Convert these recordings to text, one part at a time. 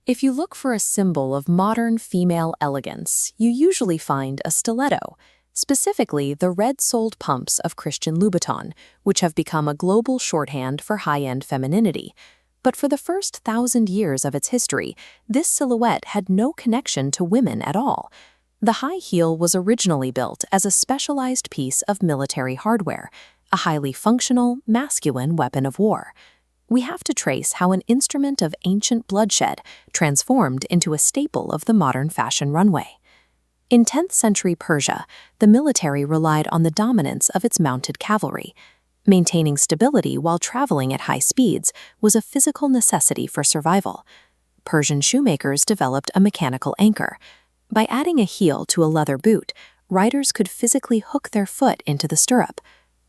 If you look for a symbol of modern female elegance, you usually find a stiletto, specifically the red-soled pumps of Christian Louboutin, which have become a global shorthand for high-end femininity. But for the first 1,000 years of its history, this silhouette had no connection to women at all. The high heel was originally built as a specialized piece of military hardware, a highly functional, masculine weapon of war. We have to trace how an instrument of ancient bloodshed transformed into a staple of the modern fashion runway. In 10th century Persia, the military relied on the dominance of its mounted cavalry. Maintaining stability while traveling at high speeds was a physical necessity for survival. Persian shoemakers developed a mechanical anchor. By adding a heel to a leather boot, riders could physically hook their foot into the stirrup.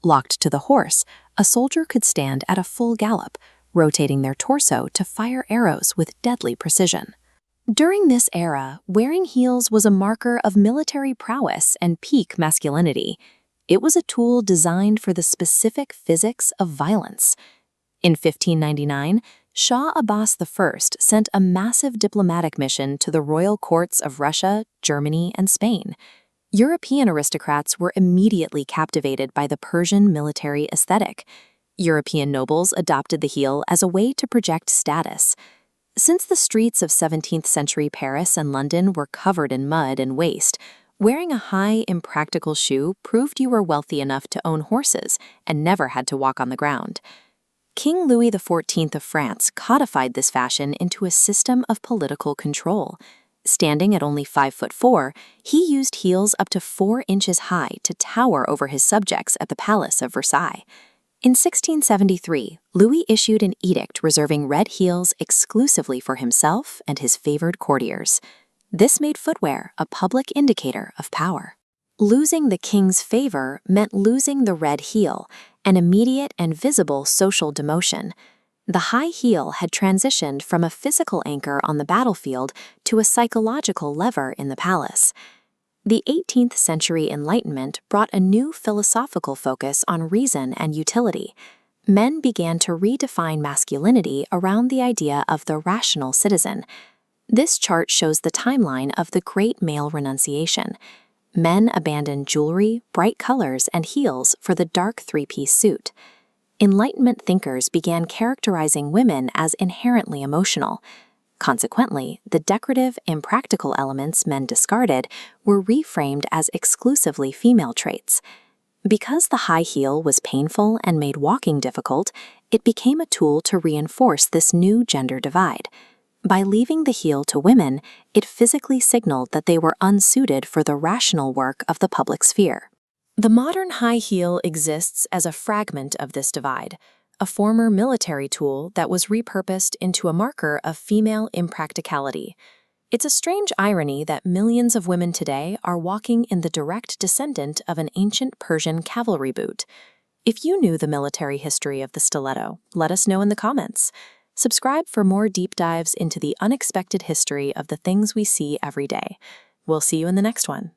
Locked to the horse, a soldier could stand at a full gallop, rotating their torso to fire arrows with deadly precision. During this era, wearing heels was a marker of military prowess and peak masculinity. It was a tool designed for the specific physics of violence. In 1599, Shah Abbas I sent a massive diplomatic mission to the royal courts of Russia, Germany, and Spain. European aristocrats were immediately captivated by the Persian military aesthetic. European nobles adopted the heel as a way to project status. Since the streets of 17th century Paris and London were covered in mud and waste, wearing a high, impractical shoe proved you were wealthy enough to own horses and never had to walk on the ground. King Louis XIV of France codified this fashion into a system of political control. Standing at only 5'4", he used heels up to 4 inches high to tower over his subjects at the Palace of Versailles. In 1673, Louis issued an edict reserving red heels exclusively for himself and his favored courtiers. This made footwear a public indicator of power. Losing the king's favor meant losing the red heel, an immediate and visible social demotion. The high heel had transitioned from a physical anchor on the battlefield to a psychological lever in the palace. The 18th century Enlightenment brought a new philosophical focus on reason and utility. Men began to redefine masculinity around the idea of the rational citizen. This chart shows the timeline of the Great Male Renunciation. Men abandoned jewelry, bright colors, and heels for the dark three-piece suit. Enlightenment thinkers began characterizing women as inherently emotional. Consequently, the decorative, impractical elements men discarded were reframed as exclusively female traits. Because the high heel was painful and made walking difficult, it became a tool to reinforce this new gender divide. By leaving the heel to women, it physically signaled that they were unsuited for the rational work of the public sphere. The modern high heel exists as a fragment of this divide, a former military tool that was repurposed into a marker of female impracticality. It's a strange irony that millions of women today are walking in the direct descendant of an ancient Persian cavalry boot. If you knew the military history of the stiletto, let us know in the comments. Subscribe for more deep dives into the unexpected history of the things we see every day. We'll see you in the next one.